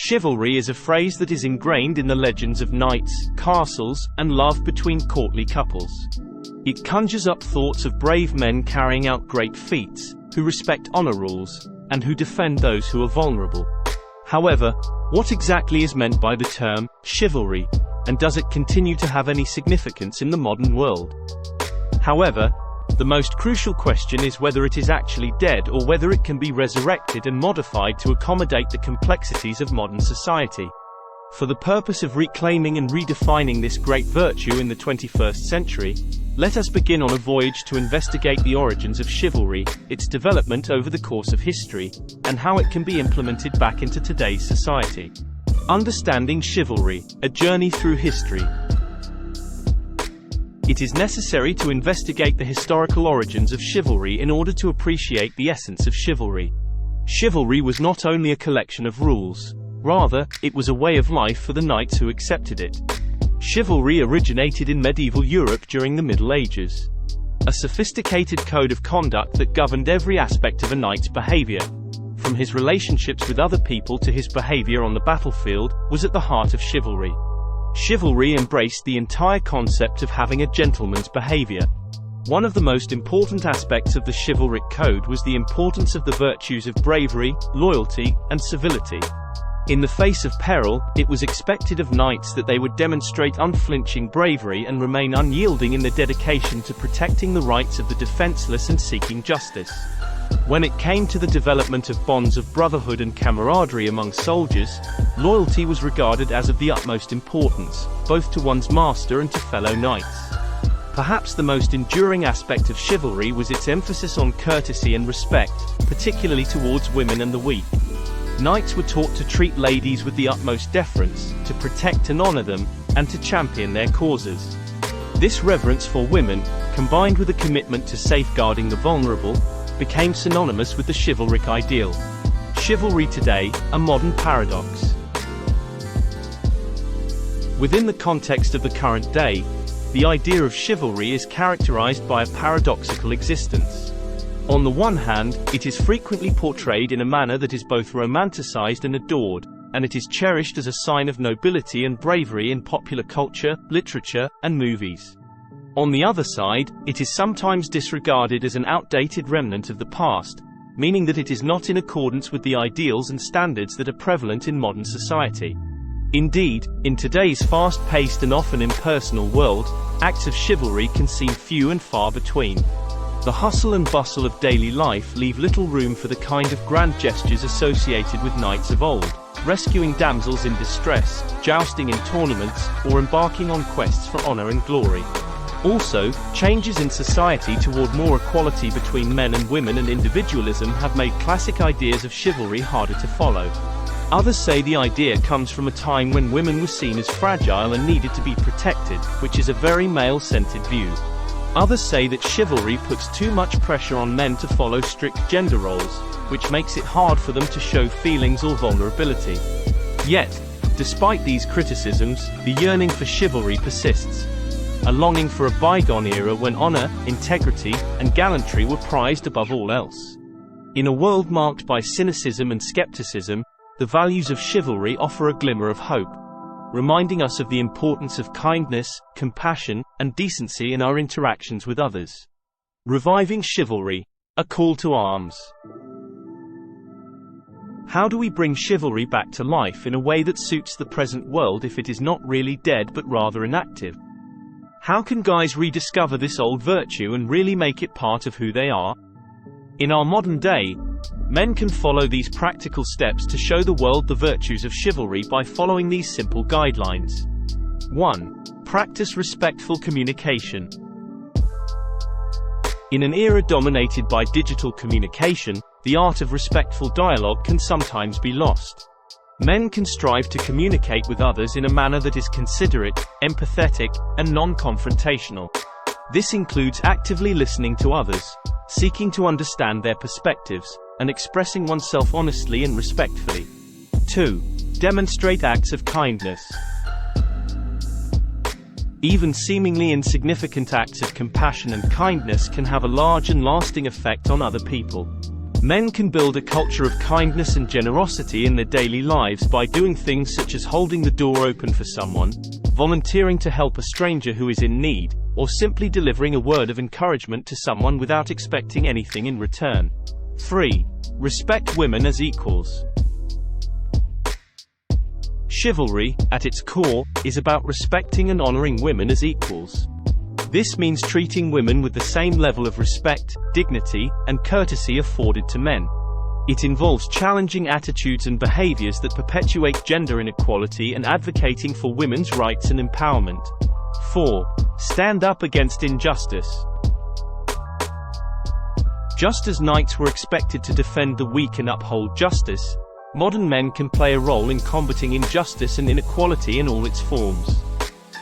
Chivalry is a phrase that is ingrained in the legends of knights, castles, and love between courtly couples. It conjures up thoughts of brave men carrying out great feats, who respect honor rules, and who defend those who are vulnerable. However, what exactly is meant by the term chivalry, and does it continue to have any significance in the modern world? However, the most crucial question is whether it is actually dead or whether it can be resurrected and modified to accommodate the complexities of modern society. For the purpose of reclaiming and redefining this great virtue in the 21st century, let us begin on a voyage to investigate the origins of chivalry, its development over the course of history, and how it can be implemented back into today's society. Understanding chivalry, a journey through history. It is necessary to investigate the historical origins of chivalry in order to appreciate the essence of chivalry. Chivalry was not only a collection of rules. Rather, it was a way of life for the knights who accepted it. Chivalry originated in medieval Europe during the Middle Ages. A sophisticated code of conduct that governed every aspect of a knight's behavior, from his relationships with other people to his behavior on the battlefield, was at the heart of chivalry. Chivalry embraced the entire concept of having a gentleman's behavior. One of the most important aspects of the chivalric code was the importance of the virtues of bravery, loyalty, and civility. In the face of peril, it was expected of knights that they would demonstrate unflinching bravery and remain unyielding in their dedication to protecting the rights of the defenseless and seeking justice. When it came to the development of bonds of brotherhood and camaraderie among soldiers, loyalty was regarded as of the utmost importance, both to one's master and to fellow knights. Perhaps the most enduring aspect of chivalry was its emphasis on courtesy and respect, particularly towards women and the weak. Knights were taught to treat ladies with the utmost deference, to protect and honor them, and to champion their causes. This reverence for women, combined with a commitment to safeguarding the vulnerable, became synonymous with the chivalric ideal. Chivalry today, a modern paradox. Within the context of the current day, the idea of chivalry is characterized by a paradoxical existence. On the one hand, it is frequently portrayed in a manner that is both romanticized and adored, and it is cherished as a sign of nobility and bravery in popular culture, literature, and movies. On the other side, it is sometimes disregarded as an outdated remnant of the past, meaning that it is not in accordance with the ideals and standards that are prevalent in modern society. Indeed, in today's fast-paced and often impersonal world, acts of chivalry can seem few and far between. The hustle and bustle of daily life leave little room for the kind of grand gestures associated with knights of old, rescuing damsels in distress, jousting in tournaments, or embarking on quests for honor and glory. Also, changes in society toward more equality between men and women and individualism have made classic ideas of chivalry harder to follow. Others say the idea comes from a time when women were seen as fragile and needed to be protected, which is a very male-centered view. Others say that chivalry puts too much pressure on men to follow strict gender roles, which makes it hard for them to show feelings or vulnerability. Yet, despite these criticisms, the yearning for chivalry persists. A longing for a bygone era when honor, integrity, and gallantry were prized above all else. In a world marked by cynicism and skepticism, the values of chivalry offer a glimmer of hope, reminding us of the importance of kindness, compassion, and decency in our interactions with others. Reviving chivalry, a call to arms. How do we bring chivalry back to life in a way that suits the present world if it is not really dead but rather inactive? How can guys rediscover this old virtue and really make it part of who they are? In our modern day, men can follow these practical steps to show the world the virtues of chivalry by following these simple guidelines. 1. Practice respectful communication. In an era dominated by digital communication, the art of respectful dialogue can sometimes be lost. Men can strive to communicate with others in a manner that is considerate, empathetic, and non-confrontational. This includes actively listening to others, seeking to understand their perspectives, and expressing oneself honestly and respectfully. 2. Demonstrate acts of kindness. Even seemingly insignificant acts of compassion and kindness can have a large and lasting effect on other people. Men can build a culture of kindness and generosity in their daily lives by doing things such as holding the door open for someone, volunteering to help a stranger who is in need, or simply delivering a word of encouragement to someone without expecting anything in return. 3. Respect women as equals. Chivalry, at its core, is about respecting and honoring women as equals. This means treating women with the same level of respect, dignity, and courtesy afforded to men. It involves challenging attitudes and behaviors that perpetuate gender inequality and advocating for women's rights and empowerment. 4. Stand up against injustice. Just as knights were expected to defend the weak and uphold justice, modern men can play a role in combating injustice and inequality in all its forms.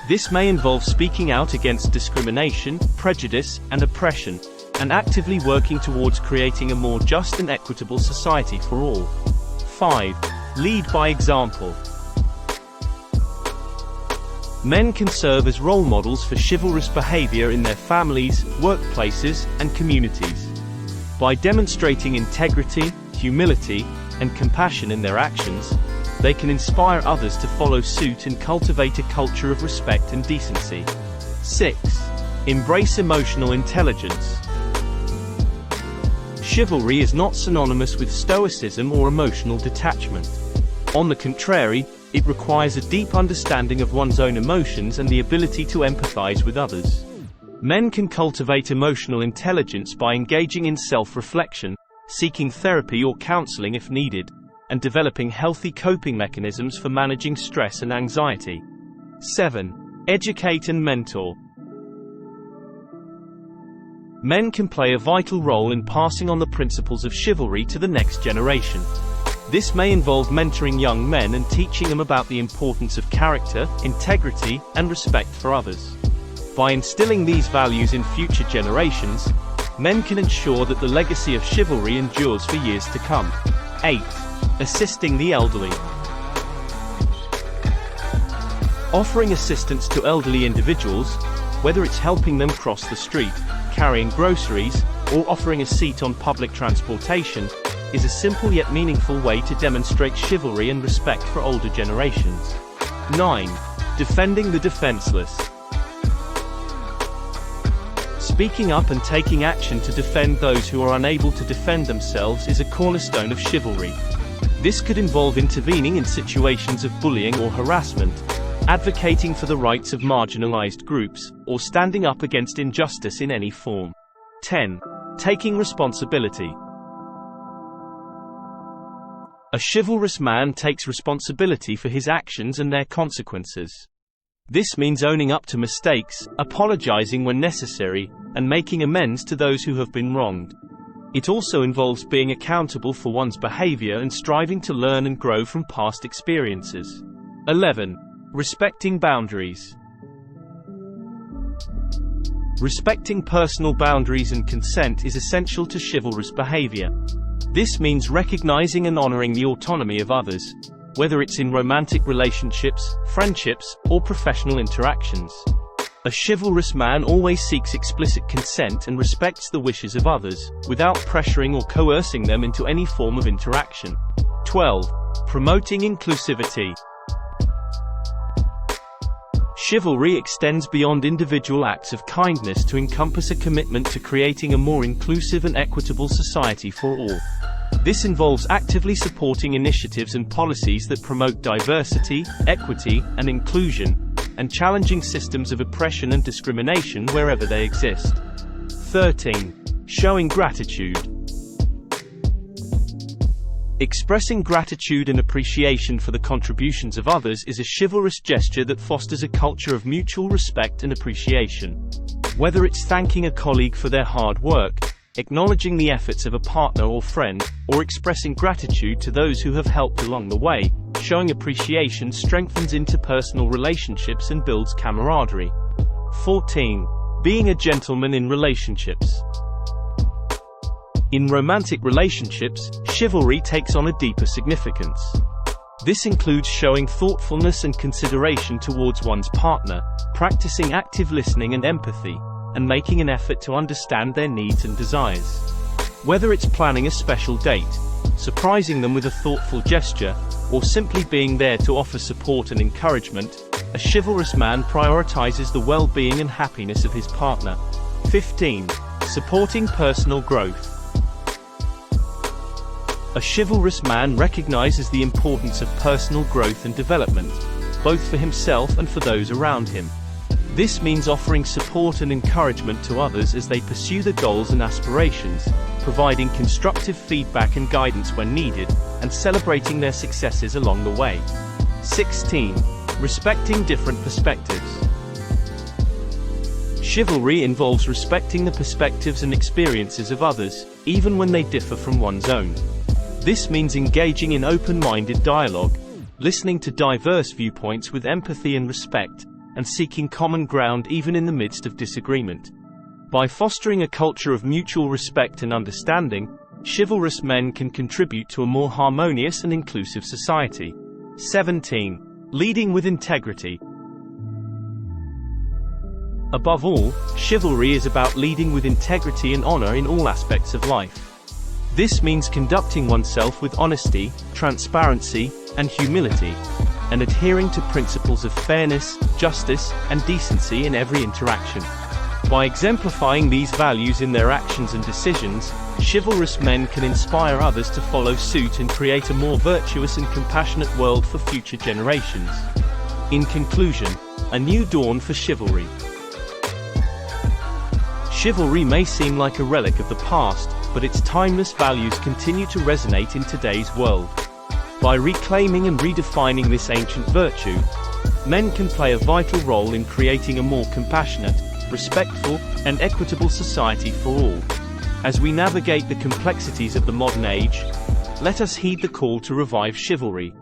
This may involve speaking out against discrimination, prejudice, and oppression, and actively working towards creating a more just and equitable society for all. 5. Lead by example. Men can serve as role models for chivalrous behavior in their families, workplaces, and communities. By demonstrating integrity, humility, and compassion in their actions, they can inspire others to follow suit and cultivate a culture of respect and decency. 6. Embrace emotional intelligence. Chivalry is not synonymous with stoicism or emotional detachment. On the contrary, it requires a deep understanding of one's own emotions and the ability to empathize with others. Men can cultivate emotional intelligence by engaging in self-reflection, seeking therapy or counseling if needed, and developing healthy coping mechanisms for managing stress and anxiety. 7. Educate and mentor. Men can play a vital role in passing on the principles of chivalry to the next generation. This may involve mentoring young men and teaching them about the importance of character, integrity, and respect for others. By instilling these values in future generations, men can ensure that the legacy of chivalry endures for years to come. 8. Assisting the elderly. Offering assistance to elderly individuals, whether it's helping them cross the street, carrying groceries, or offering a seat on public transportation, is a simple yet meaningful way to demonstrate chivalry and respect for older generations. 9. Defending the defenseless. Speaking up and taking action to defend those who are unable to defend themselves is a cornerstone of chivalry. This could involve intervening in situations of bullying or harassment, advocating for the rights of marginalized groups, or standing up against injustice in any form. 10. Taking responsibility. A chivalrous man takes responsibility for his actions and their consequences. This means owning up to mistakes, apologizing when necessary, and making amends to those who have been wronged. It also involves being accountable for one's behavior and striving to learn and grow from past experiences. 11. Respecting boundaries. Respecting personal boundaries and consent is essential to chivalrous behavior. This means recognizing and honoring the autonomy of others, whether it's in romantic relationships, friendships, or professional interactions. A chivalrous man always seeks explicit consent and respects the wishes of others, without pressuring or coercing them into any form of interaction. 12. Promoting inclusivity. Chivalry extends beyond individual acts of kindness to encompass a commitment to creating a more inclusive and equitable society for all. This involves actively supporting initiatives and policies that promote diversity, equity, and inclusion, and challenging systems of oppression and discrimination wherever they exist. 13. Showing gratitude. Expressing gratitude and appreciation for the contributions of others is a chivalrous gesture that fosters a culture of mutual respect and appreciation. Whether it's thanking a colleague for their hard work, acknowledging the efforts of a partner or friend, or expressing gratitude to those who have helped along the way, showing appreciation strengthens interpersonal relationships and builds camaraderie. 14. Being a gentleman in relationships. In romantic relationships, chivalry takes on a deeper significance. This includes showing thoughtfulness and consideration towards one's partner, practicing active listening and empathy, and making an effort to understand their needs and desires. Whether it's planning a special date, surprising them with a thoughtful gesture, or simply being there to offer support and encouragement, a chivalrous man prioritizes the well-being and happiness of his partner. 15. Supporting personal growth. A chivalrous man recognizes the importance of personal growth and development, both for himself and for those around him. This means offering support and encouragement to others as they pursue their goals and aspirations, providing constructive feedback and guidance when needed, and celebrating their successes along the way. 16. Respecting different perspectives. Chivalry involves respecting the perspectives and experiences of others, even when they differ from one's own. This means engaging in open-minded dialogue, listening to diverse viewpoints with empathy and respect, and seeking common ground even in the midst of disagreement. By fostering a culture of mutual respect and understanding, chivalrous men can contribute to a more harmonious and inclusive society. 17. Leading with integrity. Above all, chivalry is about leading with integrity and honor in all aspects of life. This means conducting oneself with honesty, transparency, and humility, and adhering to principles of fairness, justice, and decency in every interaction. By exemplifying these values in their actions and decisions, chivalrous men can inspire others to follow suit and create a more virtuous and compassionate world for future generations. In conclusion, a new dawn for chivalry. Chivalry may seem like a relic of the past, but its timeless values continue to resonate in today's world. By reclaiming and redefining this ancient virtue, men can play a vital role in creating a more compassionate, respectful, and equitable society for all. As we navigate the complexities of the modern age, let us heed the call to revive chivalry,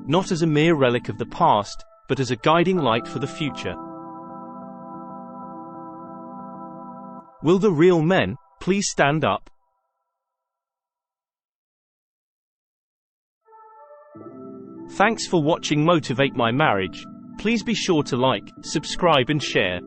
not as a mere relic of the past, but as a guiding light for the future. Will the real men please stand up? Thanks for watching Motivate My Marriage. Please be sure to like, subscribe and share.